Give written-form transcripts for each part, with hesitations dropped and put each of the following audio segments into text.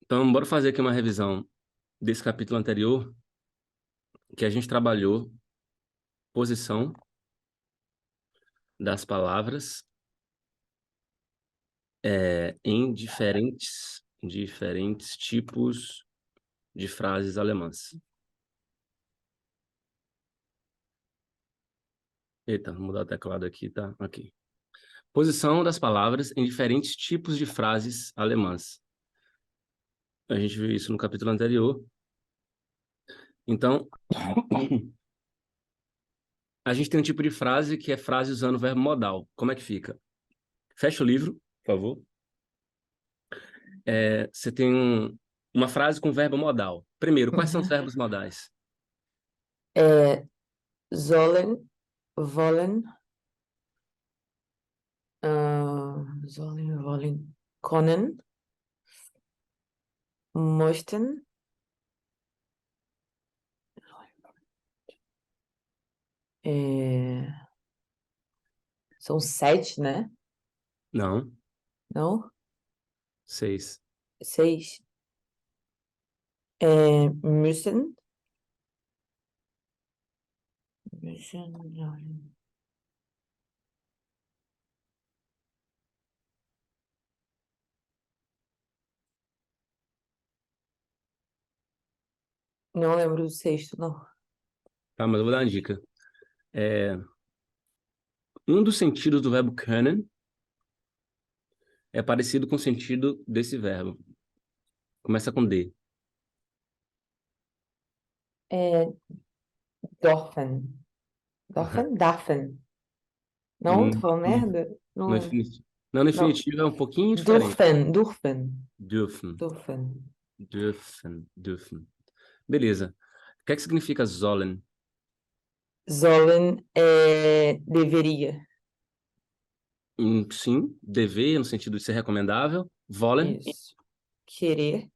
Então, bora fazer aqui uma revisão desse capítulo anterior, que a gente trabalhou posição das palavras em diferentes tipos de frases alemãs. Eita, vou mudar o teclado aqui, tá? Aqui. Posição das palavras em diferentes tipos de frases alemãs. A gente viu isso no capítulo anterior. Então, a gente tem um tipo de frase que é frase usando o verbo modal. Como é que fica? Fecha o livro, por favor. Você tem uma frase com verbo modal. Primeiro, quais são os verbos modais? É, sollen, wollen, sollen, wollen, können, möchten, é, são 7, né? Não, Não? 6. 6. Müssen, müssen, não lembro do sexto, não. Tá, mas eu vou dar uma dica. Um dos sentidos do verbo können é parecido com o sentido desse verbo. Começa com D. É, dürfen, dürfen, darfen. Não, tô Hum, falando merda? Não No lembro. infinitivo. Não, no Não, infinitivo é um pouquinho diferente. dürfen, dürfen, Dürfen, dürfen. dürfen. Beleza. O que é que significa sollen? Sollen, deveria. Sim, dever, no sentido de ser recomendável. Wollen, Isso. Querer,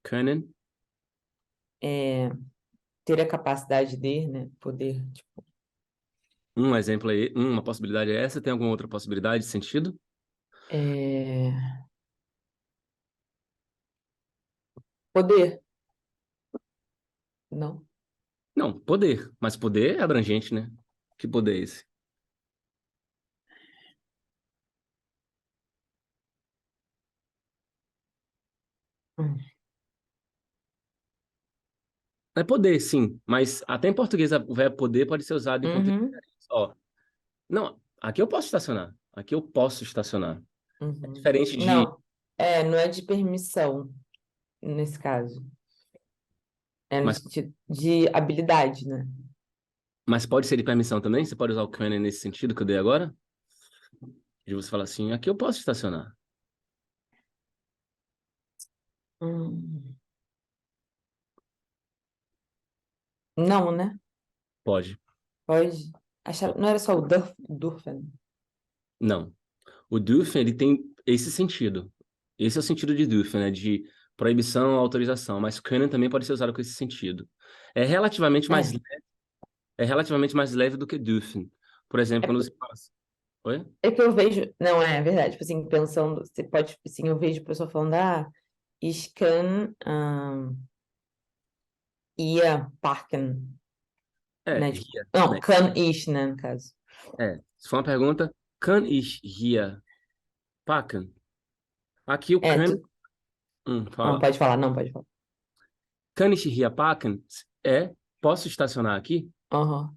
können. é, ter a capacidade de, né? Poder, tipo, Um exemplo aí, uma possibilidade é essa. Tem alguma outra possibilidade de sentido? é, poder. Não. Não, poder. Mas poder é abrangente, né? Que poder é esse? Hum. É poder, sim. Mas até em português o verbo poder pode ser usado em contexto Uhum, diferente. Ó, não, aqui eu posso estacionar. Aqui eu posso estacionar. É uhum. diferente de... Não, não é de permissão, nesse caso. É no Mas, sentido de habilidade, né? mas pode ser de permissão também? Você pode usar o können nesse sentido que eu dei agora? De você falar assim, aqui eu posso estacionar. Hum. Não, né? Pode. Pode. Achar, Pode. não era só o dürfen. Não. O dürfen, ele tem esse sentido. Esse é o sentido de dürfen, né? De proibição ou autorização. Mas können também pode ser usado com esse sentido. É relativamente mais, É, é relativamente mais leve do que dürfen. Por exemplo, quando você fala assim... Oi? é que eu vejo, não é verdade, tipo assim, pensando, você pode, tipo assim, eu vejo pessoa falando, ich kann, ia parken, É, né, tipo, hier. não, Né? kann ich, né, no caso. Se for uma pergunta, kann ich hier parken? Aqui o É, kann, tu, não, fala. pode falar, não, pode falar. Kann ich hier parken? Posso estacionar aqui? Aham,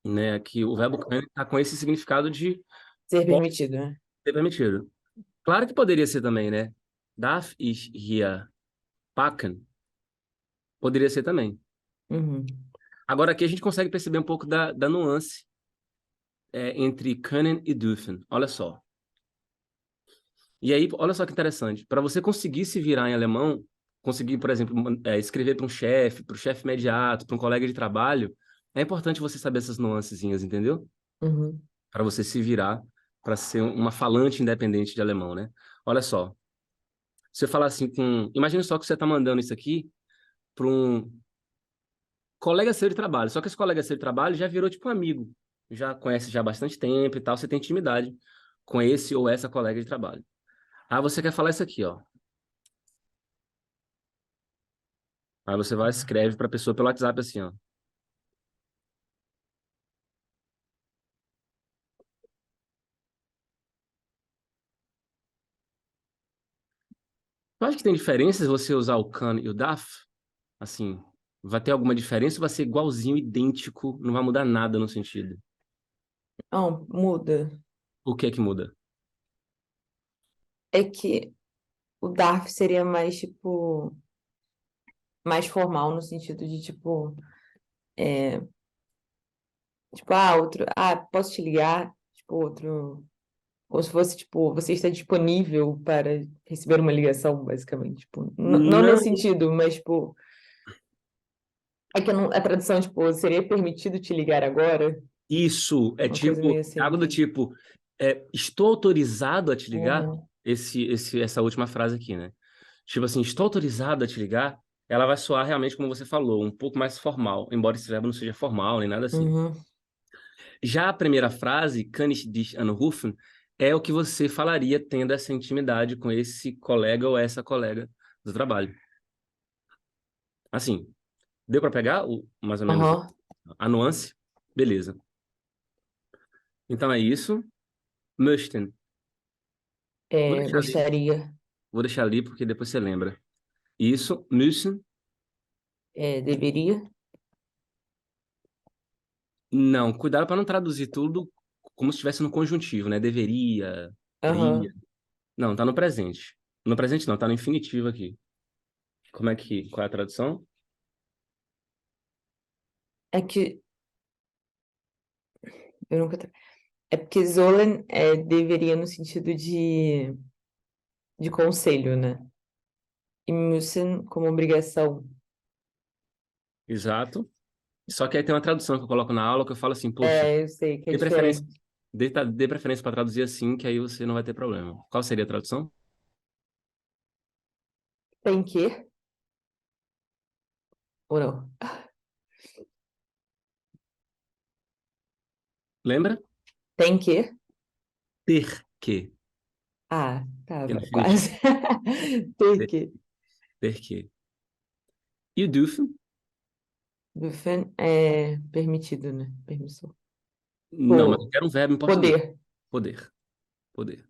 Né? Aqui o verbo kann está com esse significado de ser pode permitido, né? ser permitido. Claro que poderia ser também, né? Darf ich hier parken? Poderia ser também. Uhum. Agora aqui a gente consegue perceber um pouco da nuance entre können e dürfen. Olha só. E aí, olha só que interessante. Para você conseguir se virar em alemão, conseguir, por exemplo, escrever para o chefe imediato, para um colega de trabalho, é importante você saber essas nuancezinhas, entendeu? Uhum. Para você se virar para ser uma falante independente de alemão, né? Olha só. Se eu falar assim com... Imagina só que você está mandando isso aqui para um colega seu de trabalho. Só que esse colega seu de trabalho já virou tipo um amigo. Já conhece já há bastante tempo e tal. Você tem intimidade com esse ou essa colega de trabalho. Ah, você quer falar isso aqui, ó. Aí você vai e escreve para a pessoa pelo WhatsApp assim, ó. Tu acha que tem diferenças você usar o can e o daf? Assim, vai ter alguma diferença ou vai ser igualzinho, idêntico, não vai mudar nada no sentido? Não, muda. O que é que muda? É que o DARF seria mais, tipo, mais formal no sentido de, posso te ligar? Tipo, outro, como se fosse, tipo, você está disponível para receber uma ligação, basicamente. Tipo, não Não, nesse sentido, mas, tipo, é que a tradução, tipo, seria permitido te ligar agora? isso é Uma coisa meio tipo, assim. algo do tipo, estou autorizado a te ligar? Uhum, Essa última frase aqui, né? Tipo assim, estou autorizado a te ligar? Ela vai soar realmente como você falou, um pouco mais formal, embora esse verbo não seja formal nem nada assim. uhum, Já a primeira frase, kann ich dich anrufen, é o que você falaria tendo essa intimidade com esse colega ou essa colega do trabalho. Assim, deu para pegar mais ou menos uhum. a nuance? Beleza. Então é isso. Möchten. Vou É, deixar ali. gostaria, Vou deixar ali porque depois você lembra. Isso, müssen. deveria. Não, cuidado para não traduzir tudo como se estivesse no conjuntivo, né? Deveria, teria. Aham. Não, tá no presente. No presente não, tá no infinitivo aqui. Qual é a tradução? É que eu nunca. É porque sollen deveria no sentido de conselho, né? E müssen como obrigação. Exato. Só que aí tem uma tradução que eu coloco na aula que eu falo assim, poxa, É, eu sei que é dê preferência, diferente. dê preferência para traduzir assim, que aí você não vai ter problema. Qual seria a tradução? Tem que, ou não? Lembra? Tem que. Ter que. Ah, Que é no tava infinitivo. quase. Tem Ter, que. ter que. E o dürfen? Dürfen é permitido, né? Permissão. Não, mas eu Pô, quero um verbo em português. poder. Poder. Poder.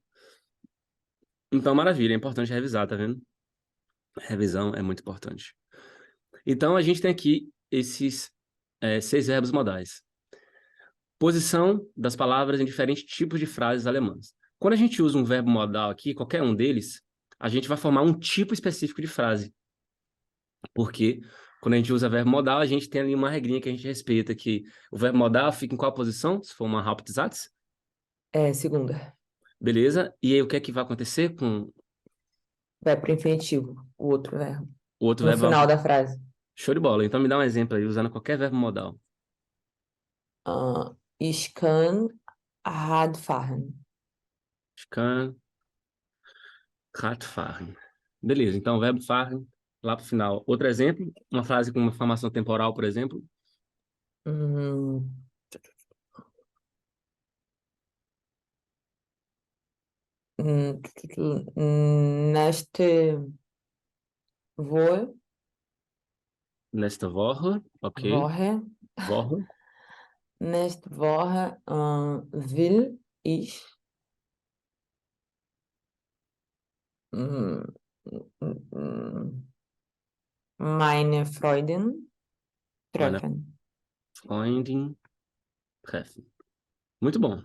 Então, maravilha, é importante revisar, tá vendo? Revisão é muito importante. Então, a gente tem aqui esses 6 verbos modais. Posição das palavras em diferentes tipos de frases alemãs. Quando a gente usa um verbo modal aqui, qualquer um deles, a gente vai formar um tipo específico de frase. Porque quando a gente usa verbo modal, a gente tem ali uma regrinha que a gente respeita, que o verbo modal fica em qual posição? Se for uma Hauptsatz, É, segunda. beleza? E aí o que é que vai acontecer com Vai pro infinitivo, o outro verbo. o outro No verbo? final da frase. Show de bola. Então me dá um exemplo aí, usando qualquer verbo modal. Ich kann Rad fahren. Kann, Radfahren. Beleza, então verbo fahren, lá pro final. Outro exemplo, uma frase com uma formação temporal, por exemplo. Hum, Nächste Woche, Nesta Woche, ok. Woche, Woche. nächste Woche will ich mm, meine Freundin Meine treffen. Freundin treffen. Muito bom.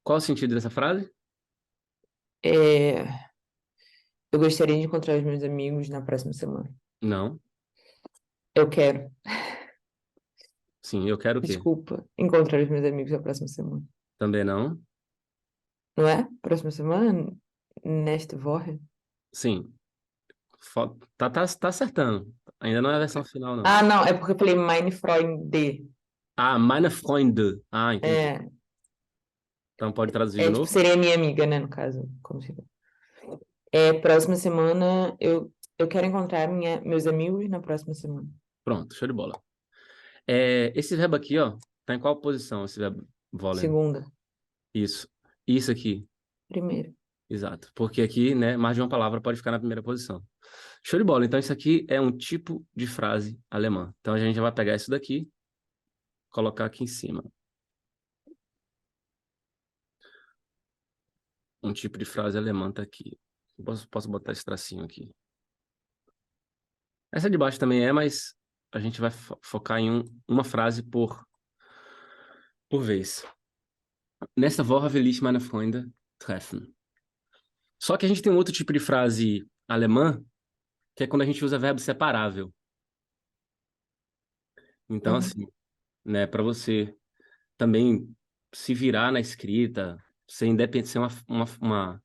Qual o sentido dessa frase? É, eu gostaria de encontrar os meus amigos na próxima semana. Não. Eu quero, Sim, eu quero o quê? desculpa, encontrar os meus amigos na próxima semana. Também não. Não é? Próxima semana? Nächste Woche? Sim. Tá acertando. Ainda não é a versão final, não. Ah, não, é porque eu falei meine Freunde. Ah, meine Freunde. Ah, entendi. É, Então pode traduzir de tipo, novo? seria minha amiga, né, no caso. Como se... próxima semana eu quero encontrar meus amigos na próxima semana. Pronto, show de bola. Esse verbo aqui, ó, tá em qual posição esse verbo wollen? Segunda, Isso. Isso aqui. primeira. Exato. Porque aqui, né, mais de uma palavra pode ficar na primeira posição. Show de bola. Então, isso aqui é um tipo de frase alemã. Então, a gente já vai pegar isso daqui, colocar aqui em cima. Um tipo de frase alemã tá aqui. Posso botar esse tracinho aqui. Essa de baixo também é, mas a gente vai focar em uma frase por vez. Nächste Woche will ich meine Freunde treffen. Só que a gente tem um outro tipo de frase alemã, que é quando a gente usa verbo separável. Então, Uhum. assim, né, para você também se virar na escrita, ser independente, ser uma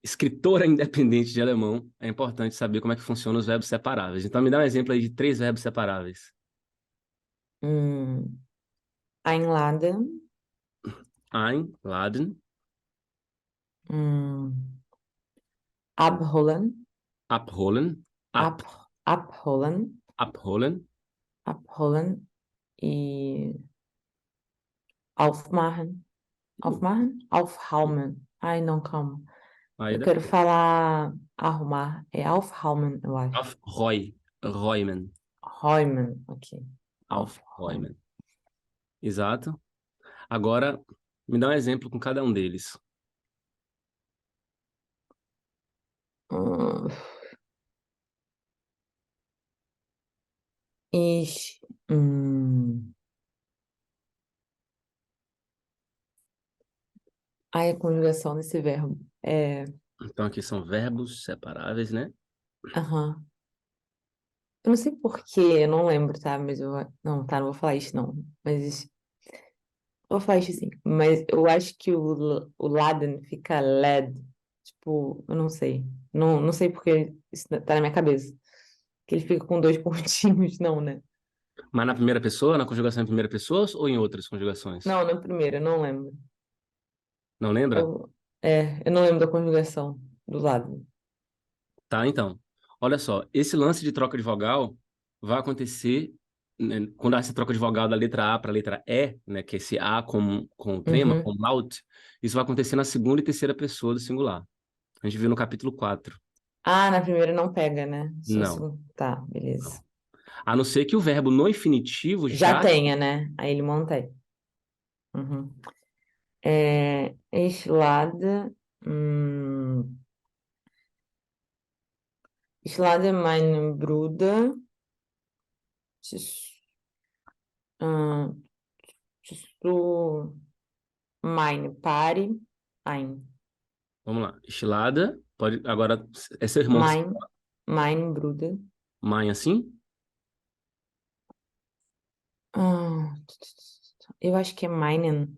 escritora independente de alemão, é importante saber como é que funcionam os verbos separáveis. Então, me dá um exemplo aí de 3 verbos separáveis. Hum. Einladen. Einladen, Hum. Abholen. abholen, Ab, abholen. abholen, Abholen. E aufmachen. Aufmachen? Aufhaumen. Ai, não, calma. aí Eu quero depois. falar arrumar. É aufhaumen, eu acho. Räumen, Räumen, ok. Aufräumen. aufräumen. Exato. Agora, me dá um exemplo com cada um deles. Hum, Ich. Hum. Ai, a conjugação desse verbo. É. Então, aqui são verbos separáveis, né? Aham. Eu não sei por quê, eu não lembro, tá? Mas eu. Não, tá, não vou falar isso, não. Mas. Vou falar isso sim. Mas eu acho que o Laden fica LED. Tipo, eu não sei. Não, não sei porque isso tá na minha cabeça. Que ele fica com 2 pontinhos, não, né? Mas na primeira pessoa, na conjugação em primeira pessoa ou em outras conjugações? Não, na primeira, eu não lembro. Não lembra? Eu não lembro da conjugação do lado. Tá, então. Olha só, esse lance de troca de vogal vai acontecer, né, quando há essa troca de vogal da letra A para a letra E, né, que é esse A com o trema, com Uhum. o laut, isso vai acontecer na segunda e terceira pessoa do singular. A gente viu no capítulo 4. Ah, na primeira não pega, né? Só Não, segundo. Tá, não. beleza. A não ser que o verbo no infinitivo Já já... tenha, né? Aí ele mantém. Uhum. Eslada. Hum, Eslada mein Bruder. Tis- hum, Zu meine Party. Ein. Vamos lá. Estilada, pode... Agora, é seu irmão que... Mein Bruder. Mãe assim? Ah, eu acho que é meinen.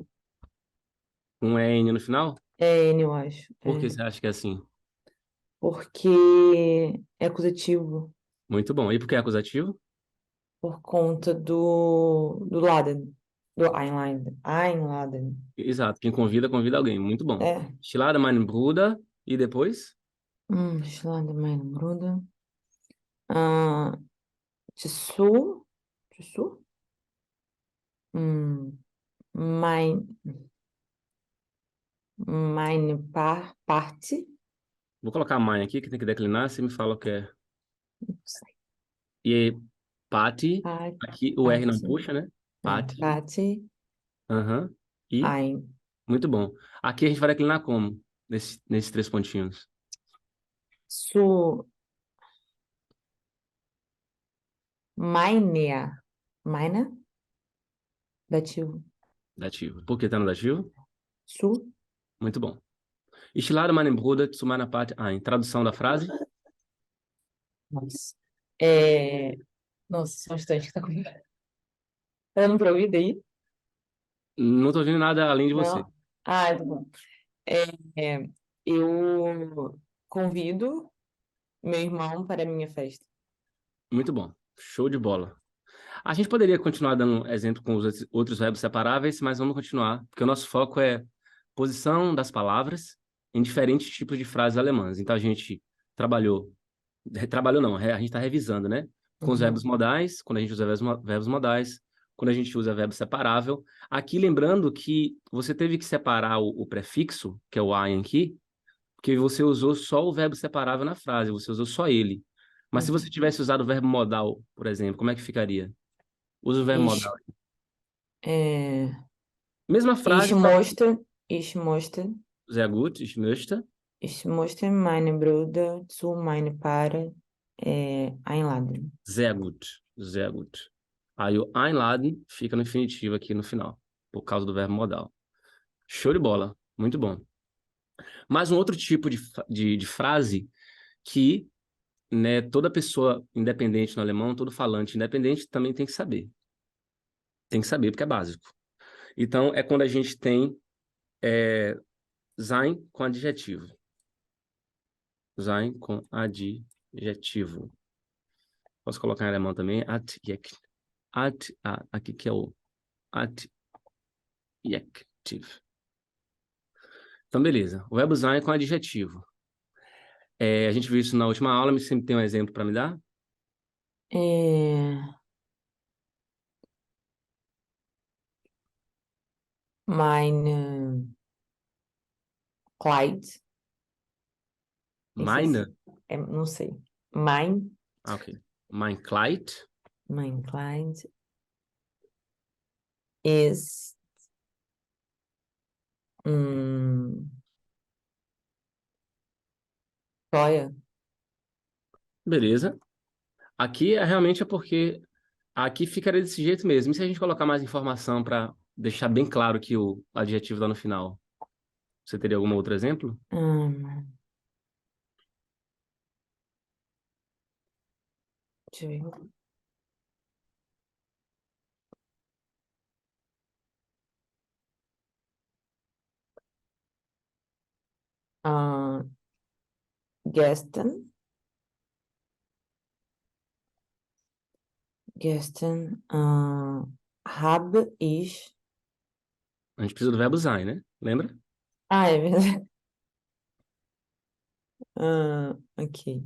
Com EN no final? É N, eu acho. Por que É. você acha que é assim? Porque é acusativo. Muito bom. E por que é acusativo? Por conta do Laden. Do Einladen. Einladen. Exato. Quem convida, convida alguém. Muito bom. É. Estilada, mein Bruder. E depois? Schlagen meine Bruder. Ah, Tissu. Tissu? Hum, mein, Parte. Vou colocar a mãe aqui, que tem que declinar. Você me fala o que é. Não sei. E Pati. Aqui o R não Parte. puxa, né? Pati. Parte. Aham. E Ein. muito bom. Aqui a gente vai declinar como? Nesses 3 pontinhos. Su. Meine. Meine? Dativo. Dativo. Por que tá no dativo? Su. Muito bom. Ich lade meinen Bruder zu meiner Party ein. Tradução da frase? Nossa. É... Nossa, só um instante que tá comigo. Tá dando pra ouvir daí? Não tô ouvindo nada além de você. Não? Ah, tá bom. É, eu convido meu irmão para a minha festa. Muito bom. Show de bola. A gente poderia continuar dando exemplo com os outros verbos separáveis, mas vamos continuar, porque o nosso foco é posição das palavras em diferentes tipos de frases alemãs. Então a gente trabalhou, trabalhou não, a gente está revisando, né? Com os verbos Uhum. modais, quando a gente usa verbos modais, quando a gente usa verbo separável. Aqui lembrando que você teve que separar o prefixo, que é o ein aqui, Porque você usou só o verbo separável na frase, você usou só ele. Mas se você tivesse usado o verbo modal, por exemplo, como é que ficaria? Usa o verbo Ich, modal. é, Mesma ich frase, só que möchte, ich möchte, sehr gut, ich möchte, ich möchte meine Brüder zu meinem Paar einladen. sehr gut, sehr gut. Aí o einladen fica no infinitivo aqui no final, por causa do verbo modal. Show de bola, muito bom. Mais um outro tipo de frase que, né, toda pessoa independente no alemão, todo falante independente também tem que saber. Tem que saber, porque é básico. Então, é quando a gente tem sein com adjetivo. Sein com adjetivo. Posso colocar em alemão também? Adjective. Aqui que é o adjective. Então, beleza. O verbo sein com adjetivo. A gente viu isso na última aula, mas sempre tem um exemplo para me dar? É, meine Kleid. Meine? Não sei. Mein, Ok. Mein Kleid mein Kleid is teuer. beleza. Aqui realmente é porque aqui ficaria desse jeito mesmo. E se a gente colocar mais informação para deixar bem claro que o adjetivo está no final? Você teria algum outro exemplo? Deixa eu ver. Ah, gestern. Gestern habe ich. A gente precisa do verbo sein, né? Lembra? Ah, é verdade. Ok.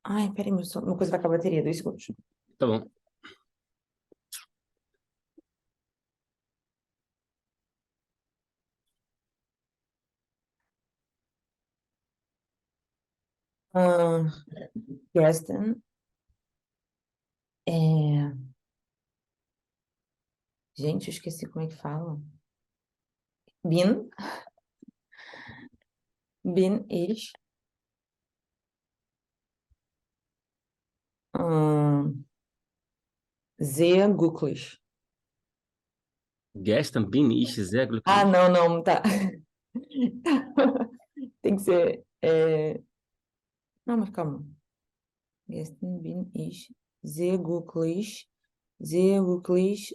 Ai, peraí, uma coisa vai com a bateria, 2 segundos. Tá bom. Gestern. Gente, eu esqueci como é que fala. Bin. Bin ich. Sehr glücklich. Gestern bin ich sehr Ah, glücklich. não, tá. Tem que ser. Não, mas calma. Gestern bin ich sehr glücklich. Sehr glücklich.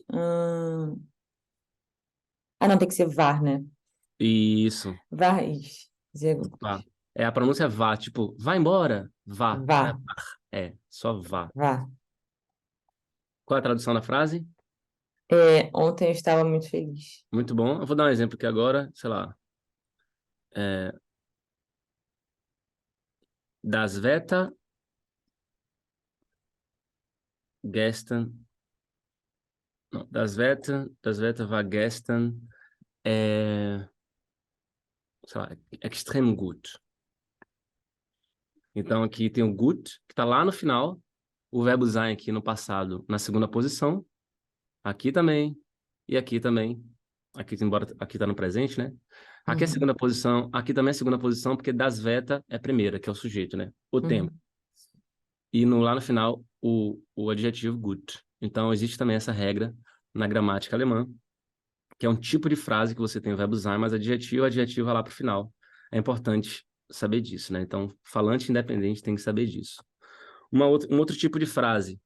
Ah, não, tem que ser war, né? Isso. War ich. Sehr Vá. glücklich. A pronúncia é vá, tipo, vá embora, vá. Não é War. var. Só vá. War. Qual é a tradução da frase? Ontem eu estava muito feliz. Muito bom. Eu vou dar um exemplo aqui agora, sei lá. Das Wetter gestern. Não, das Wetter war gestern, sei lá, extrem gut. Então aqui tem o gut, que está lá no final, o verbo sein aqui no passado, na segunda posição, aqui também, e aqui também. Aqui, embora aqui está no presente, né? Aqui é a segunda posição, aqui também é a segunda posição, porque das Wetter é a primeira, que é o sujeito, né? O tempo. E lá no final, o adjetivo gut. Então, existe também essa regra na gramática alemã, que é um tipo de frase que você tem o verbo sein, mas adjetivo vai lá para o final. É importante saber disso, né? Então, falante independente tem que saber disso. Um outro tipo de frase,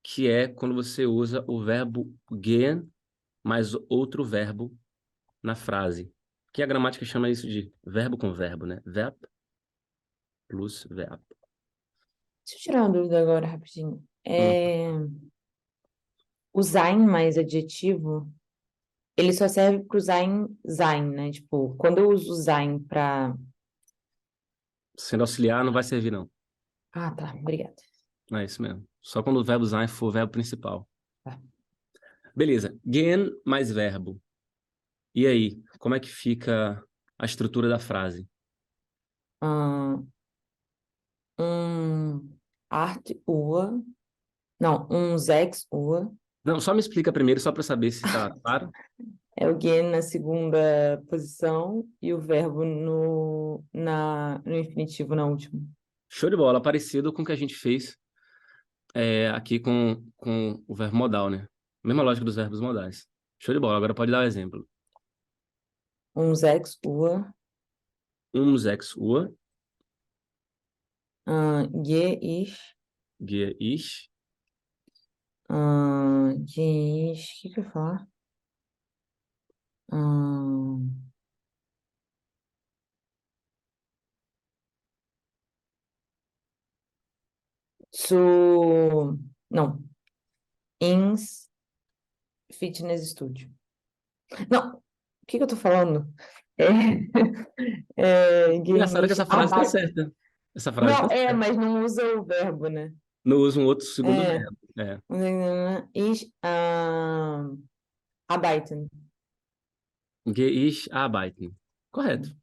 que é quando você usa o verbo gehen, mais outro verbo na frase. Que a gramática chama isso de verbo com verbo, né? Verb plus verb. Deixa eu tirar uma dúvida agora, rapidinho. Hum. O sein mais adjetivo, ele só serve para usar em sein, né? Tipo, quando eu uso sein para. Sendo auxiliar não vai servir, não. Ah, tá, obrigada. É isso mesmo. Só quando o verbo sein for o verbo principal. Tá. Beleza. Gehen mais verbo. E aí, como é que fica a estrutura da frase. Ah, Art Uhr. Não, sechs Uhr. Não, só me explica primeiro, só para saber se tá claro. É o gehen na segunda posição e o verbo no infinitivo na última. Show de bola, parecido com o que a gente fez aqui com o verbo modal, né? Mesma lógica dos verbos modais. Show de bola, agora pode dar o exemplo. Sechs Uhr. Sechs Uhr, Gehe ich. gehe ich Gehe ich. O que que eu ia falar? Ahn, Não. Ins Fitness Studio. Não. O que que eu tô falando? É, Engraçado que essa Guerniche frase tá Abac. certa. Essa frase tá Não, certa. mas não usa o verbo, né? Não usa um outro segundo É. verbo. É. Ich arbeiten. Gehe ich arbeiten. Correto.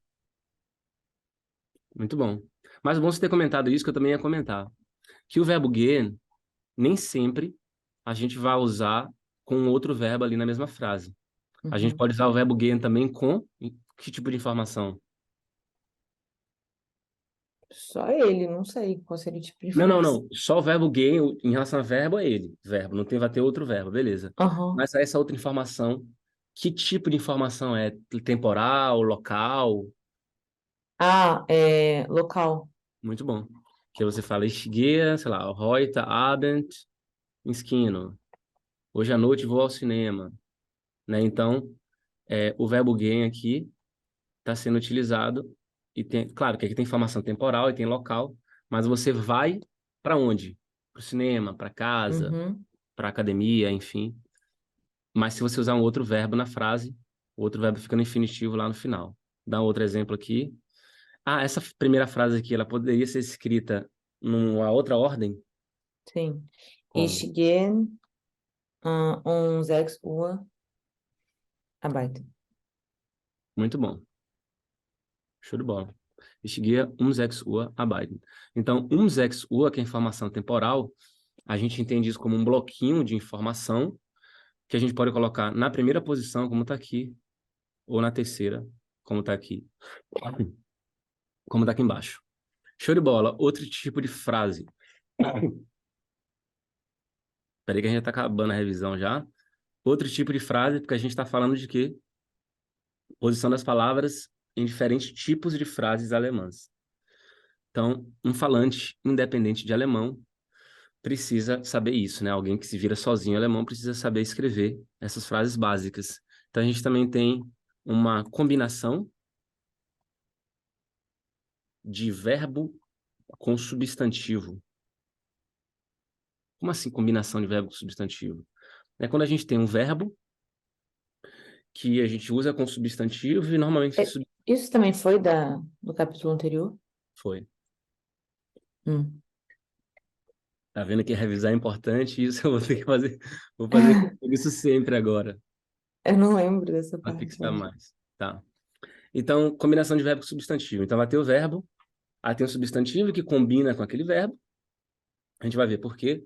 Muito bom. Mas bom você ter comentado isso, que eu também ia comentar. Que o verbo gehen, nem sempre a gente vai usar com outro verbo ali na mesma frase. A gente Uhum. pode usar o verbo gehen também com que tipo de informação? Só ele, não sei qual seria o tipo de Não, não, informação. não. Só o verbo gehen, em relação a verbo, é ele. Verbo, não tem, vai ter outro verbo, beleza. Aham. Mas essa outra informação, que tipo de informação é? Temporal, local? Local. Muito bom. Que você fala, ich gehe, sei lá, heute Abend ins Kino. Hoje à noite vou ao cinema, né? Então, o verbo gehen aqui está sendo utilizado e tem, claro que aqui tem informação temporal e tem local, mas você vai para onde? Para o cinema, para casa, Uhum. para academia, enfim. Mas se você usar um outro verbo na frase, o outro verbo fica no infinitivo lá no final. Dá um outro exemplo aqui. Ah, essa primeira frase aqui, ela poderia ser escrita numa outra ordem? Sim. Como? Ich gehe 6 Uhr arbeiten. Muito bom. Show de bola. Ich gehe 6 Uhr arbeiten. Então, 6 Uhr, que é informação temporal, a gente entende isso como um bloquinho de informação que a gente pode colocar na primeira posição, como está aqui, ou na terceira, como está aqui, como está aqui embaixo. Show de bola. Outro tipo de frase. Peraí que a gente está acabando a revisão já. Outro tipo de frase, porque a gente está falando de quê? Posição das palavras em diferentes tipos de frases alemãs. Então, um falante independente de alemão precisa saber isso, né? Alguém que se vira sozinho em alemão precisa saber escrever essas frases básicas. Então, a gente também tem uma combinação de verbo com substantivo. Como assim, combinação de verbo com substantivo? É quando a gente tem um verbo que a gente usa com substantivo e normalmente Isso também foi do capítulo anterior? foi. Hum. Tá vendo que revisar é importante? Isso eu vou ter que fazer. Vou fazer isso sempre agora, Eu não lembro dessa para parte, eu fixar acho. mais. Tá. Então, combinação de verbo com substantivo. Então, vai ter o verbo, aí tem um substantivo que combina com aquele verbo. A gente vai ver por quê.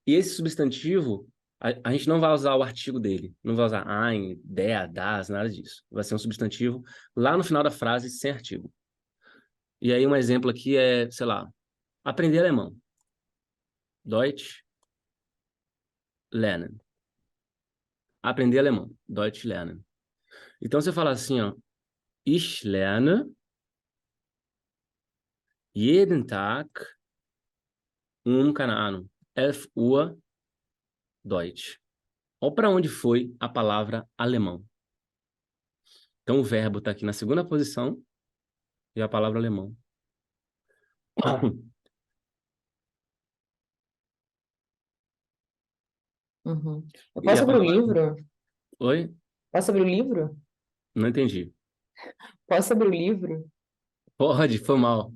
E esse substantivo, a gente não vai usar o artigo dele. Não vai usar ein, der, das, nada disso. Vai ser um substantivo lá no final da frase, sem artigo. E aí, um exemplo aqui é, sei lá, aprender alemão. Deutsch lernen. Aprender alemão. Deutsch lernen. Então, você fala assim, ó. Ich lerne jeden Tag keine Ahnung, 11 Uhr Deutsch. Olha para onde foi a palavra alemão. Então, o verbo está aqui na segunda posição e a palavra alemão. Uhum. Eu E posso a abrir o palavra... livro? Oi? Posso abrir o livro? Não entendi. Posso abrir o livro? Pode, foi mal.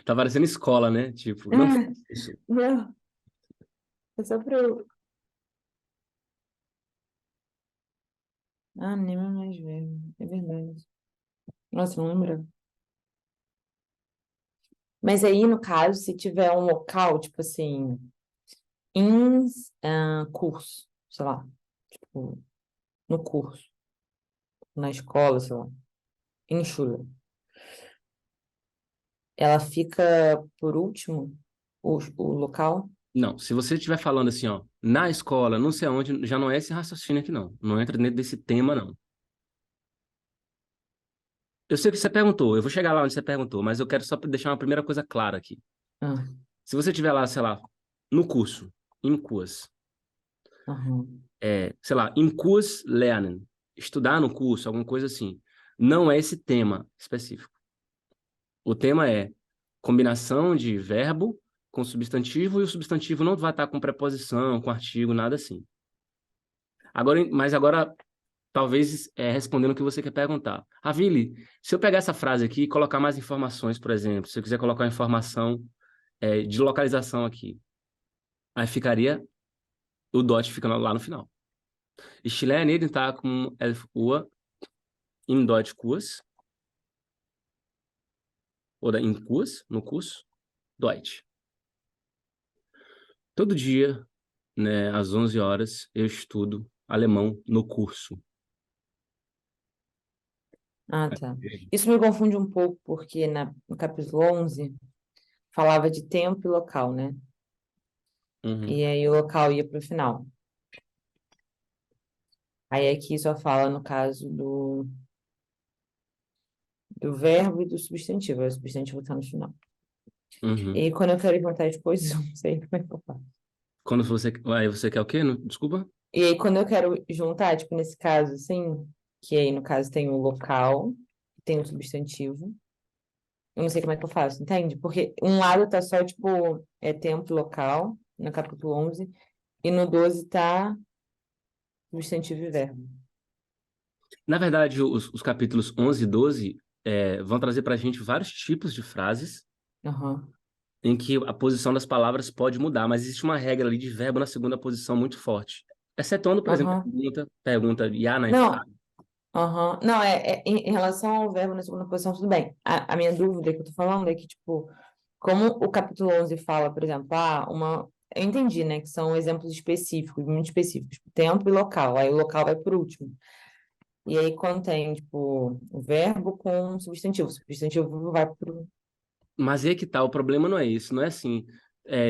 Tá parecendo escola, né? Tipo, não Ah, faça isso. não, é só para eu... Ah, nem é mais velho. É verdade. Nossa, não lembro. Mas aí, no caso, se tiver um local, tipo assim, em curso, sei lá, tipo, no curso, na escola, sei lá, em Schule, ela fica por último, o local? Não, se você estiver falando assim, ó, na escola, não sei aonde, já não é esse raciocínio aqui, não. Não entra dentro desse tema, não. Eu sei o que você perguntou, eu vou chegar lá onde você perguntou, mas eu quero só deixar uma primeira coisa clara aqui. Ah, Se você estiver lá, sei lá, no curso, em CUAS, aham, sei lá, im Kurs lernen, estudar no curso, alguma coisa assim, não é esse tema específico. O tema é combinação de verbo com substantivo, e o substantivo não vai estar com preposição, com artigo, nada assim. Agora, mas agora, talvez respondendo o que você quer perguntar. Ravili, se eu pegar essa frase aqui e colocar mais informações, por exemplo, se eu quiser colocar informação de localização aqui, aí ficaria o dot ficando lá no final. Ich lerne jeden Tag um 11 Uhr im Deutschkurs, ou em Kurs, no curso, Deutsch. Todo dia, né, às 11 horas, eu estudo alemão no curso. ah, tá. Isso me confunde um pouco, porque no capítulo 11 falava de tempo e local, né? Uhum, E aí o local ia para o final. Aí aqui só fala no caso do verbo e do substantivo. Aí o substantivo está no final. E uhum. aí, quando eu quero juntar as coisas, eu não sei como é que eu faço. Quando você... Aí você quer o quê? Desculpa? E aí, quando eu quero juntar, tipo, nesse caso, assim, que aí, no caso, tem o local, tem o substantivo, eu não sei como é que eu faço, entende? Porque um lado tá só, tipo, tempo e local, no capítulo 11, e no 12 tá substantivo e verbo. Na verdade, os capítulos 11 e 12 vão trazer para a gente vários tipos de frases Aham. em que a posição das palavras pode mudar, mas existe uma regra ali de verbo na segunda posição muito forte. Excetuando, por exemplo, a Aham. pergunta ja, nein, Não, frage. aham. Não, em relação ao verbo na segunda posição, tudo bem. A minha dúvida que eu tô falando é que, tipo, como o capítulo 11 fala, por exemplo, eu entendi, né, que são exemplos específicos, muito específicos, tipo, tempo e local, aí o local vai por último. E aí, quando tem, tipo, o verbo com o substantivo vai pro... Mas aí é que tá, o problema não é isso, não é assim.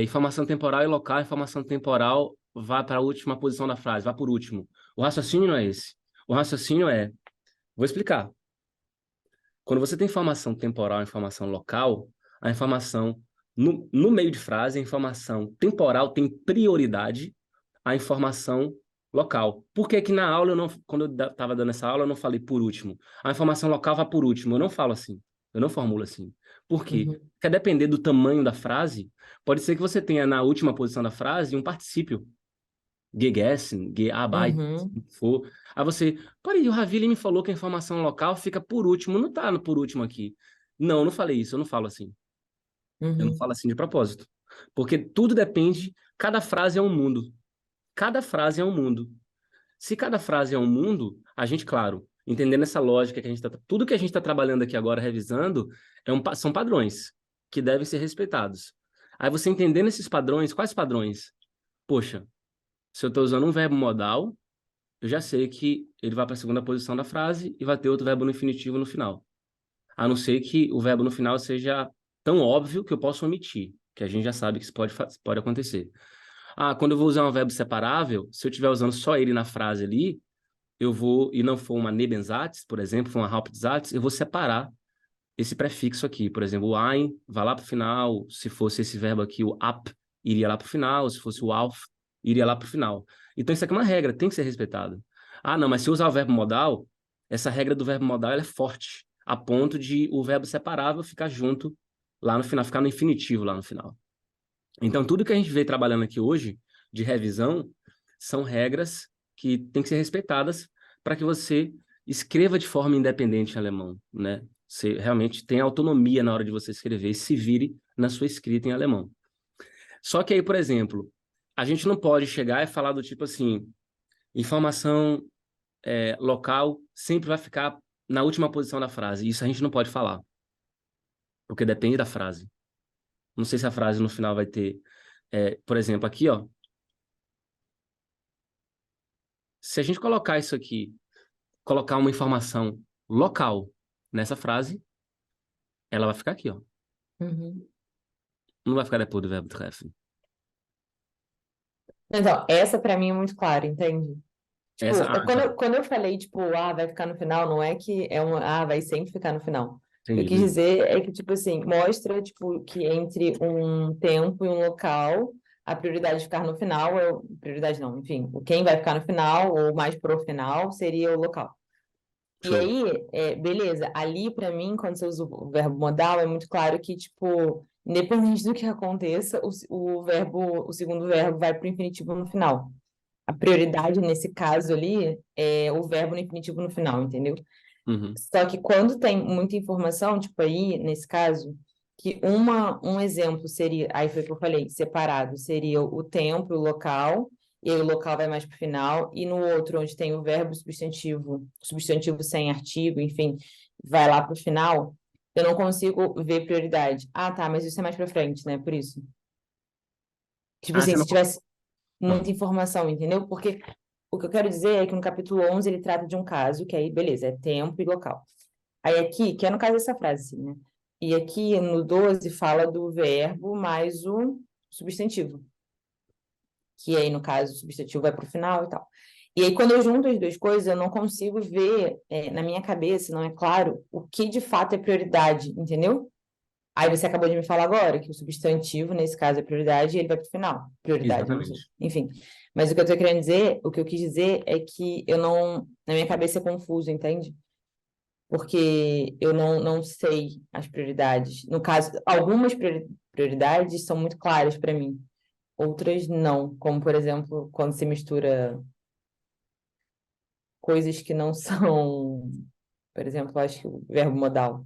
Informação temporal e local, informação temporal vai para a última posição da frase, vai por último. O raciocínio não é esse. O raciocínio vou explicar. Quando você tem informação temporal e informação local, a informação no meio de frase, a informação temporal tem prioridade à informação local. Por que que na aula eu não, quando eu estava dando essa aula, eu não falei por último? A informação local vai por último. Eu não falo assim. Eu não formulo assim. Por quê? Uhum, Porque depender do tamanho da frase, pode ser que você tenha na última posição da frase um particípio gegessen, gearbeitet, uhum, o que for. Aí você, peraí, o Ravili me falou que a informação local fica por último, não tá no por último aqui. Não, eu não falei isso, eu não falo assim. Eu não uhum, falo assim de propósito. Porque tudo depende, cada frase é um mundo. Cada frase é um mundo. Se cada frase é um mundo, a gente, claro, entendendo essa lógica que a gente tá, tudo que a gente está trabalhando aqui agora, revisando, são padrões que devem ser respeitados. Aí você entendendo esses padrões, quais padrões? Poxa, se eu estou usando um verbo modal, eu já sei que ele vai para a segunda posição da frase e vai ter outro verbo no infinitivo no final. A não ser que o verbo no final seja tão óbvio que eu possa omitir, que a gente já sabe que isso pode acontecer. Ah, quando eu vou usar um verbo separável, se eu estiver usando só ele na frase ali, eu vou, e não for uma Nebensatz, por exemplo, for uma Hauptsatz, eu vou separar esse prefixo aqui. Por exemplo, o ein vai lá para o final, se fosse esse verbo aqui, o ab, iria lá para o final, se fosse o auf, iria lá para o final. Então, isso aqui é uma regra, tem que ser respeitado. Ah, não, mas se eu usar o verbo modal, essa regra do verbo modal ela é forte, a ponto de o verbo separável ficar junto lá no final, ficar no infinitivo lá no final. Então, tudo que a gente vê trabalhando aqui hoje, de revisão, são regras que têm que ser respeitadas para que você escreva de forma independente em alemão, né? Você realmente tem autonomia na hora de você escrever e se vire na sua escrita em alemão. Só que aí, por exemplo, a gente não pode chegar e falar do tipo assim, informação local sempre vai ficar na última posição da frase. Isso a gente não pode falar, porque depende da frase. Não sei se a frase no final vai ter... por exemplo, aqui, ó. Se a gente colocar isso aqui, colocar uma informação local nessa frase, ela vai ficar aqui, ó. Uhum. Não vai ficar depois do verbo treffen. Então, essa pra mim é muito clara, entende? Tipo, Essa, tá. quando eu falei, tipo, vai ficar no final, não é que é vai sempre ficar no final. O que eu Entendi, quis entendi. dizer é que, tipo assim, mostra, tipo, que entre um tempo e um local, a prioridade de ficar no final, prioridade não, enfim, quem vai ficar no final, ou mais pro final, seria o local. E Show. aí, beleza, ali pra mim, quando você usa o verbo modal, é muito claro que, tipo, independente do que aconteça, o segundo verbo vai pro infinitivo no final. A prioridade nesse caso ali é o verbo no infinitivo no final, entendeu? Uhum. Só que quando tem muita informação, tipo aí, nesse caso, que um exemplo seria, aí foi o que eu falei, separado, seria o tempo, o local, e aí o local vai mais para o final, e no outro, onde tem o verbo substantivo sem artigo, enfim, vai lá para o final, eu não consigo ver prioridade. Ah, tá, mas isso é mais para frente, né? Por isso. Tipo Ah, assim, você não... se tivesse Ah, muita informação, entendeu? Porque o que eu quero dizer é que no capítulo 11 ele trata de um caso, que aí, beleza, é tempo e local. Aí aqui, que é no caso dessa frase, assim, né? E aqui no 12 fala do verbo mais o substantivo, que aí, no caso, o substantivo vai para o final e tal. E aí, quando eu junto as duas coisas, eu não consigo ver, na minha cabeça, não é claro, o que de fato é prioridade, entendeu? Aí você acabou de me falar agora que o substantivo, nesse caso, é prioridade e ele vai para o final. Prioridade, não sei. exatamente. Enfim. Mas o que eu tô querendo dizer, o que eu quis dizer é que eu não. Na minha cabeça é confuso, entende? Porque eu não sei as prioridades. No caso, algumas prioridades são muito claras para mim, outras não. Como, por exemplo, quando se mistura coisas que não são. Por exemplo, acho que o verbo modal.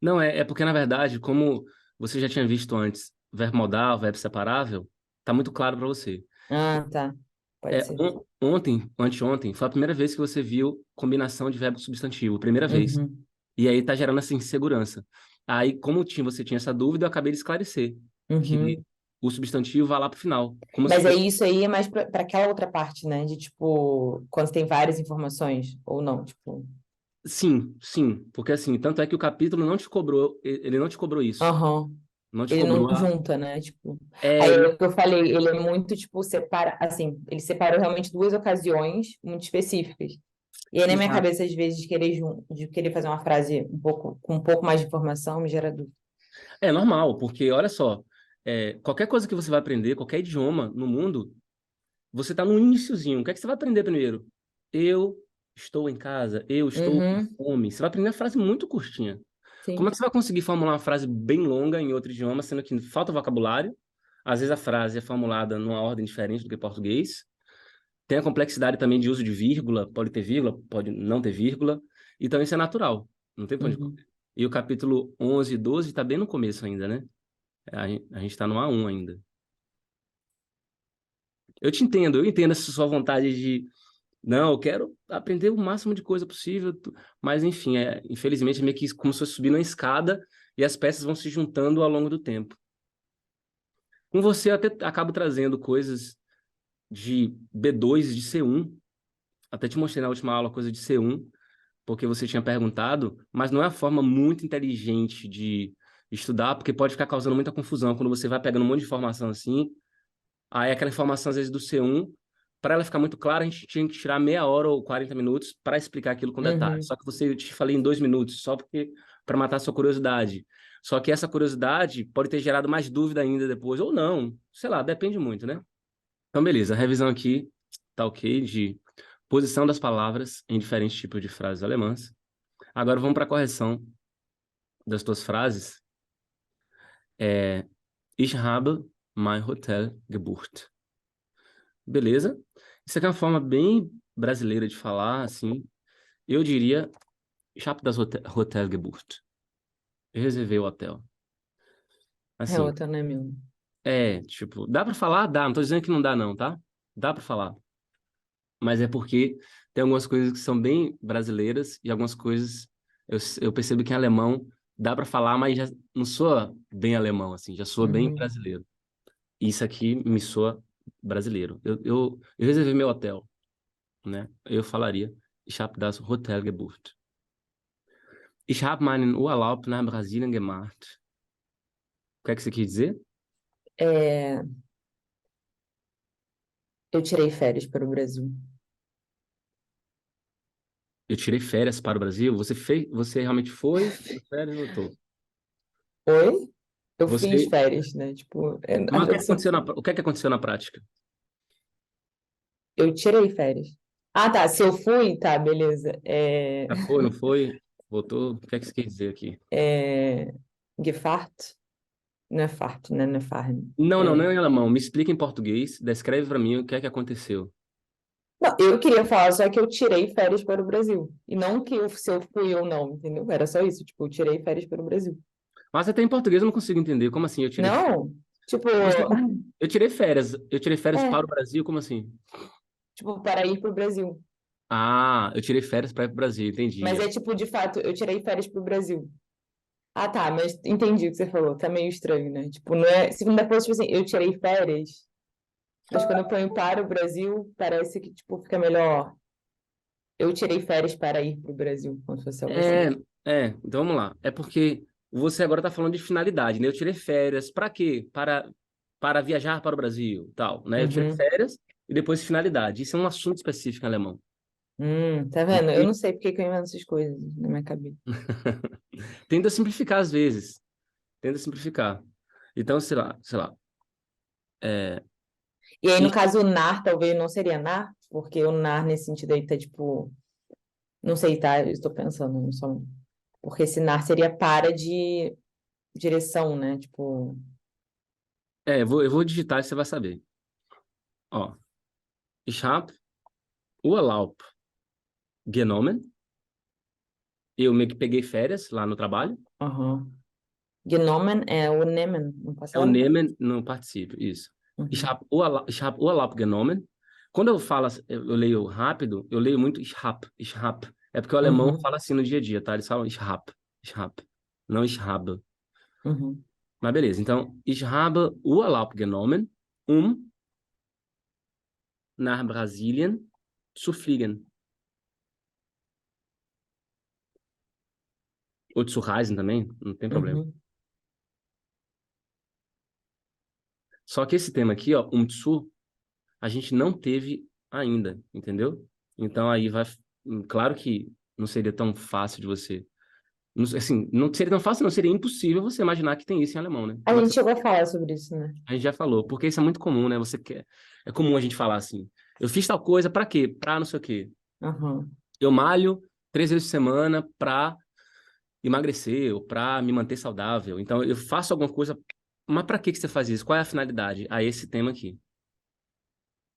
Não, é porque, na verdade, como você já tinha visto antes, verbo modal, verbo separável, tá muito claro para você. Ah, tá. Pode ser. Ontem, anteontem, foi a primeira vez que você viu combinação de verbo substantivo, primeira vez. Uhum, E aí tá gerando essa insegurança. Aí, como você tinha essa dúvida, eu acabei de esclarecer que uhum. o substantivo vai lá pro final. Como se Mas é fosse... isso aí, é mais para aquela outra parte, né? De tipo, quando tem várias informações, ou não, tipo. Sim, sim. Porque assim, tanto é que o capítulo não te cobrou, ele não te cobrou isso. Aham. Não te Ele não cobrou a... junta, né? Tipo. É, Aí ele é não... o que eu falei, ele é muito, tipo, separa, assim, ele separou realmente duas ocasiões muito específicas. E aí, na minha Exato. cabeça, às vezes, de querer fazer uma frase com um pouco mais de informação me gera dúvida. É normal, porque olha só, qualquer coisa que você vai aprender, qualquer idioma no mundo, você tá no iniciozinho. O que é que você vai aprender primeiro? Eu estou em casa, eu estou com Uhum, fome. Você vai aprender uma frase muito curtinha. Como é sim. que você vai conseguir formular uma frase bem longa em outro idioma, sendo que falta vocabulário? Às vezes a frase é formulada numa ordem diferente do que português. Tem a complexidade também de uso de vírgula, pode ter vírgula, pode não ter vírgula. Então isso é natural, não tem pra onde Uhum. correr. E o capítulo 11 e 12 está bem no começo ainda, né? A gente está no A1 ainda. Eu entendo essa sua vontade de, não, eu quero aprender o máximo de coisa possível, mas enfim, infelizmente é meio que como se fosse subir uma escada e as peças vão se juntando ao longo do tempo. Com você eu até acabo trazendo coisas de B2 e de C1, até te mostrei na última aula coisa de C1, porque você tinha perguntado, mas não é a forma muito inteligente de estudar, porque pode ficar causando muita confusão quando você vai pegando um monte de informação assim. Aí aquela informação, às vezes, do C1, para ela ficar muito clara, a gente tinha que tirar meia hora ou 40 minutos para explicar aquilo com detalhes. Uhum. Só que eu te falei em 2 minutos, só porque para matar a sua curiosidade. Só que essa curiosidade pode ter gerado mais dúvida ainda depois, ou não. Sei lá, depende muito, né? Então, beleza. A revisão aqui tá ok de posição das palavras em diferentes tipos de frases alemãs. Agora vamos para a correção das tuas frases. Ich habe mein Hotel gebucht. Beleza? Isso aqui é uma forma bem brasileira de falar, assim. Eu diria, ich habe das Hotel gebucht. Eu reservei o hotel. É Assim, outra, né, meu? tipo, dá pra falar? Dá. Não tô dizendo que não dá, não, tá? Dá pra falar. Mas é porque tem algumas coisas que são bem brasileiras e algumas coisas eu percebo que em alemão dá para falar, mas já não soa bem alemão, assim, já soa bem Uhum. brasileiro. E isso aqui me soa brasileiro. Eu reservei meu hotel, né? Eu falaria, ich habe das Hotel gebucht. Ich habe meinen Urlaub nach Brasilien gemacht. O que é que você quis dizer? É, eu tirei férias para o Brasil. Eu tirei férias para o Brasil. Você realmente foi, tirou férias e voltou. Oi? Eu fiz Você, férias, né? Tipo, mas o que é que aconteceu o que é que aconteceu na prática? eu tirei férias. Ah, tá. Se eu fui, tá, beleza. Já foi, não foi? Voltou? O que é que você quer dizer aqui? Gefahrt? Não é fart, né? Não é fahren. Não, não, não é em alemão. Me explica em português, descreve para mim o que é que aconteceu. Não, eu queria falar só que eu tirei férias para o Brasil. E não que se eu fui ou não, entendeu? Era só isso. Tipo, eu tirei férias para o Brasil. Mas até em português eu não consigo entender. Como assim eu tirei férias? Não, tipo, Eu tirei férias. Eu tirei férias é, para o Brasil, como assim? tipo, para ir para o Brasil. Ah, eu tirei férias para ir para o Brasil, Mas entendi. é tipo, de fato, eu tirei férias para o Brasil. Ah, tá, mas entendi o que você falou. Tá meio estranho, né? Tipo, não é. Segunda coisa, tipo assim, eu tirei férias, mas quando eu ponho para o Brasil, parece que, tipo, fica melhor. Eu tirei férias para ir para o Brasil, como se fosse algo assim. É, então vamos lá. É porque você agora está falando de finalidade, né? Eu tirei férias para quê? Para viajar para o Brasil, tal, né? Eu tirei Uhum. férias e depois finalidade. Isso é um assunto específico em alemão. Tá vendo? Eu E não sei por que que eu invento essas coisas na minha cabeça. tenta simplificar às vezes. Tenta simplificar. Então, sei lá. É, E aí, no e- caso, o nar talvez não seria nar, porque o nar nesse sentido aí tá tipo. Não sei, tá? Eu estou pensando, não só. Porque esse nar seria para de direção, né? Tipo. eu vou digitar e você vai saber. Ó, ich habe Urlaub genommen. Eu meio que peguei férias lá no trabalho. Aham. Genommen é o nehmen no É o passado? nehmen no particípio, isso. Uhum. Ich hab Urlaub genommen. Quando eu falo, eu leio rápido, eu leio muito ich hab. É porque o alemão Uhum. fala assim no dia a dia, tá? Eles falam ich hab, não ich habe. Uhum. Mas beleza, então, ich habe Urlaub genommen, nach Brasilien zu fliegen. Ou zu reisen também, não tem problema. Uhum. Só que esse tema aqui, ó, zu, a gente não teve ainda, entendeu? Então aí vai, claro que não seria tão fácil de você, assim, não seria tão fácil, não seria impossível você imaginar que tem isso em alemão, né? A gente chegou a falar sobre isso, né? A gente já falou, porque isso é muito comum, né? Você quer, é comum a gente falar assim, eu fiz tal coisa pra quê? Pra não sei o quê. Aham. Eu malho 3 vezes por semana pra emagrecer ou pra me manter saudável. Então eu faço alguma coisa, mas pra que você faz isso? Qual é a finalidade? A esse tema aqui.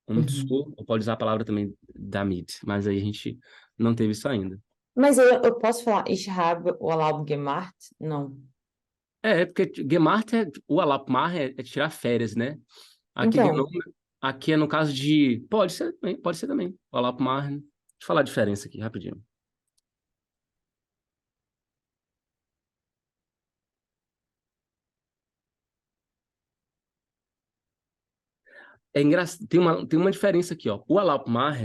Uhum. Ou pode usar a palavra também damit, mas aí a gente não teve isso ainda. Mas eu posso falar Ich habe Urlaub gemacht? Não. Porque gemacht o alapmar é tirar férias, né? Aqui, Então, aqui é no caso de. Pode ser também. O alapmar. Deixa eu falar a diferença aqui, rapidinho. É engraçado, tem uma diferença aqui, ó. O alapmar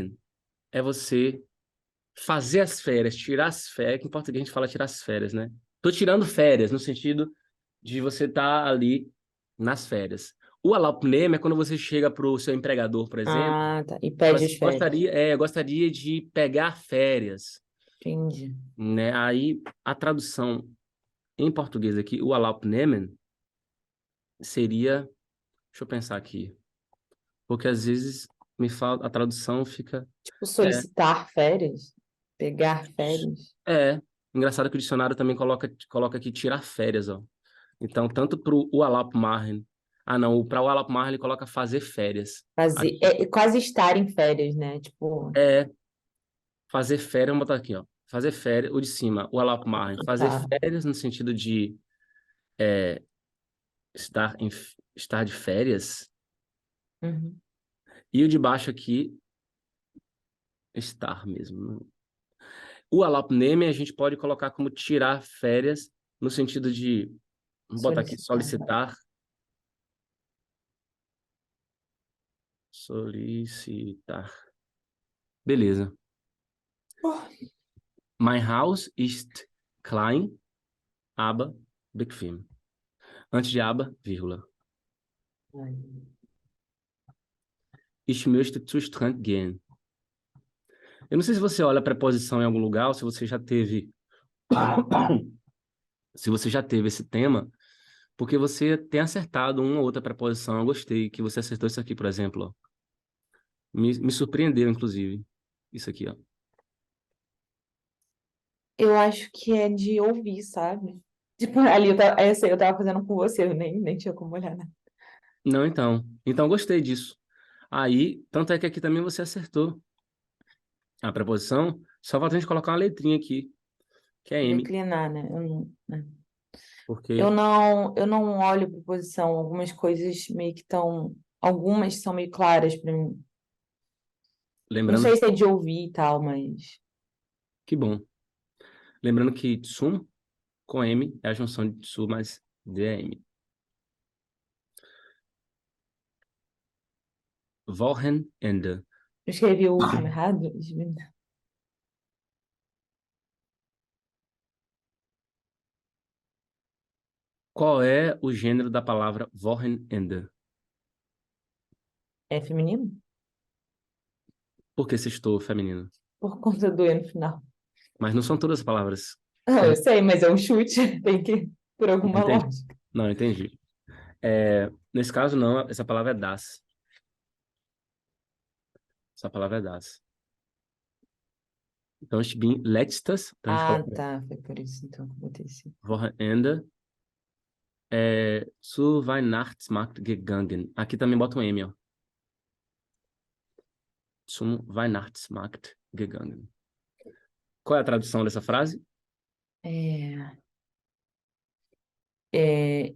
é você fazer as férias, tirar as férias, que em português a gente fala tirar as férias, né? Tô tirando férias, no sentido de você estar ali nas férias. O alapnem é quando você chega para o seu empregador, por exemplo, ah, tá. E e fala pede assim, as férias. eu gostaria de pegar férias, Entendi. né? Aí a tradução em português aqui, o alapnemen seria, deixa eu pensar aqui, porque às vezes me fala, a tradução fica Tipo, é, solicitar férias? Pegar férias? é, engraçado que o dicionário também coloca aqui tirar férias, ó. Então, tanto para o alapmarren, ah não, para o alapmarren ele coloca fazer férias. Fazer, Aqui é quase estar em férias, né? Tipo, é fazer férias, vamos botar aqui, ó. Fazer férias, o de cima, o alapmarren, fazer tá. férias no sentido de estar de férias. Uhum. E o de baixo aqui estar mesmo. O Urlaub nehmen a gente pode colocar como tirar férias, no sentido de, vamos botar aqui, Solicitar. solicitar. Beleza. Oh. Mein Haus ist klein, aber bequem. Antes de aber, vírgula. Ai. Ich möchte zu Strand gehen. Eu não sei se você olha a preposição em algum lugar ou se você já teve se você já teve esse tema, porque você tem acertado uma ou outra preposição. Eu gostei que você acertou isso aqui, por exemplo. Ó. Me surpreendeu, inclusive. Isso aqui, ó. Eu acho que é de ouvir, sabe? Tipo, ali essa aí eu tava fazendo com você, eu nem tinha como olhar, né? Não, então. Então, eu gostei disso. Aí, tanto é que aqui também você acertou a preposição. Só falta a gente colocar uma letrinha aqui, que é M, Declinar, né? Eu não, né? porque, Eu não olho proposição. Algumas coisas meio que estão. Algumas são meio claras pra mim. Não lembrando, sei se é de ouvir e tal, mas. que bom. Lembrando que Tsum com M é a junção de Tsu mais DM. Wochenende. Eu escrevi o último errado? Qual é o gênero da palavra Wochenende? É feminino? Por que sextou feminino? Por conta do E no final. Mas não são todas as palavras Não, eu corretas. sei, mas é um chute. Tem que. Por alguma Entendi. lógica. Não, entendi. Nesse caso, não. Essa palavra é das. Essa palavra é das. Então, ich bin letztes, então a gente Ah, coloca tá. Foi por isso então que eu botei esse. Wochenende zu Weihnachtsmarkt gegangen. Aqui também bota um M, ó. Zum Weihnachtsmarkt gegangen. Qual é a tradução dessa frase? É,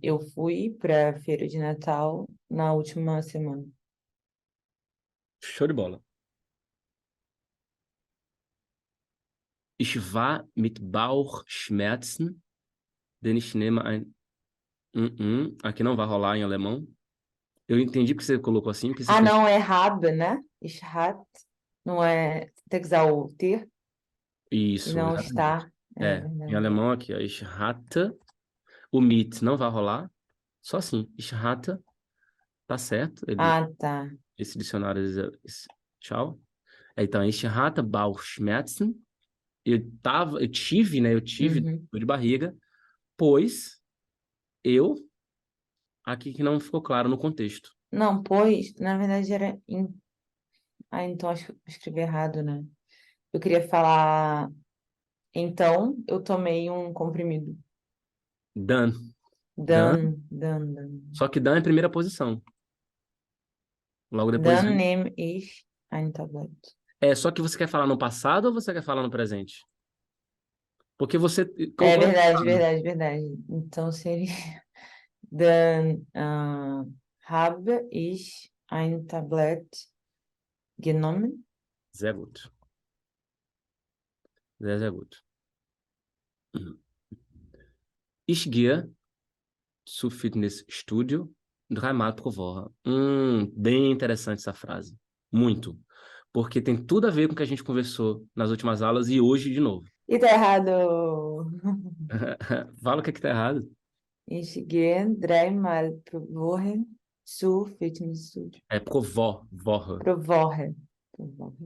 eu fui pra feira de Natal na última semana. Show de bola. Ich war mit Bauchschmerzen, denn ich nehme ein... Aqui não vai rolar em alemão. Eu entendi porque você colocou assim, porque você Ah, pensou... não, é habe, né? Ich hat. Não é. Tem que usar o ter e Isso, não exatamente. está. É Em verdade. alemão aqui, ó. Ich hatte... O mit não vai rolar. Só assim. Ich hatte, tá certo. Ah, tá. Esse dicionário... Tchau. Então, ich hatte Bauchschmerzen. Eu tive, né? Eu tive Uhum. dor de barriga, pois eu... Aqui que não ficou claro no contexto. Não, pois, na verdade era. Ah, então acho que eu escrevi errado, né? Eu queria falar. Então, eu tomei um comprimido. Dan. Dan. Dan. Só que Dan é primeira posição. Logo depois Dan vem. nehme ich ein Tablet. Só que você quer falar no passado ou você quer falar no presente? Porque você É colocou no verdade, passado. verdade, verdade. Então seria. Dann habe ich ein Tablet genommen. Sehr gut. Sehr, sehr gut. Mhm. Ich gehe zu Fitnessstudio dreimal pro Woche. Bem interessante essa frase. Muito. Porque tem tudo a ver com o que a gente conversou nas últimas aulas e hoje de novo. E tá errado. Fala o que tá errado. Ich gehe dreimal pro Woche zu Fitnessstudio. É pro Woche. Pro Woche. Pro Woche.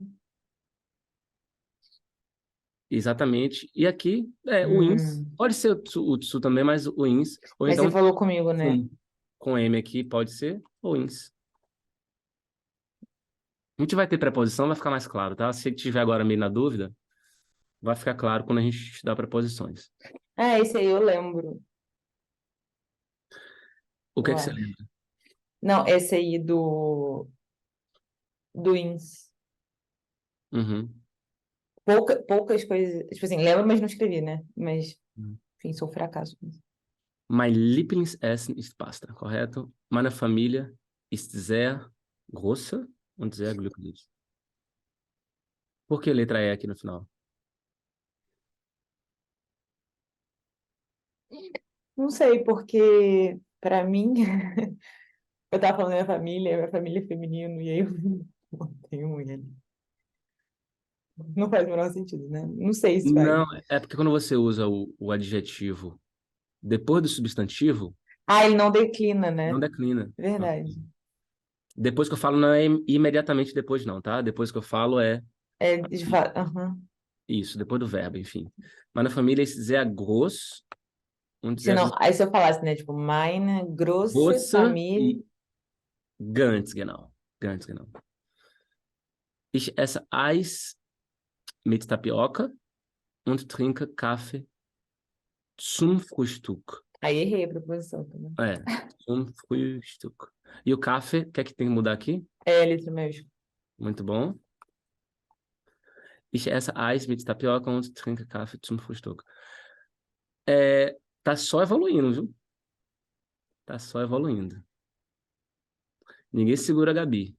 Exatamente. E aqui, o ins. Hum. Pode ser o tsu também, mas o ins. Ou Mas então, você falou comigo, né? com M aqui, pode ser o ins. A gente vai ter preposição, vai ficar mais claro, tá? Se tiver agora meio na dúvida, vai ficar claro quando a gente estudar preposições. Ah, esse aí eu lembro, O que é eu que você acho. lembra? Não, esse aí do INS. Uhum. Poucas coisas. Tipo assim, lembro, mas não escrevi, né? Mas, enfim, sou um fracasso. Mein Lieblingsessen ist Pasta, correto? Meine Familie ist sehr groß und sehr glücklich. Por que letra E aqui no final? Não sei, porque para mim, eu tava falando da minha família é feminino, e aí eu botei um I ali. Não faz o menor sentido, né? Não sei se faz. Não, é porque quando você usa o adjetivo depois do substantivo, Ah, ele não declina, não né? declina. Verdade. Depois que eu falo, não é imediatamente depois, não, tá? Depois que eu falo é É, de fato, aham. isso, depois do verbo, enfim. Meine Familie ist sehr groß und Se sehr não, aí se eu falasse, né, tipo, meine große große Familie. e ganz genau. Ganz genau. Ich esse Eis mit Tapioca und trinke Kaffee zum Frühstück. Aí errei a preposição também. É, zum Frühstück. E o café, o que é que tem que mudar aqui? É, letra maiúscula. Muito bom. Ich esse Eis mit Tapioca und trinke Kaffee zum Frühstück. É, tá só evoluindo, viu? Tá só evoluindo. Ninguém segura a Gabi.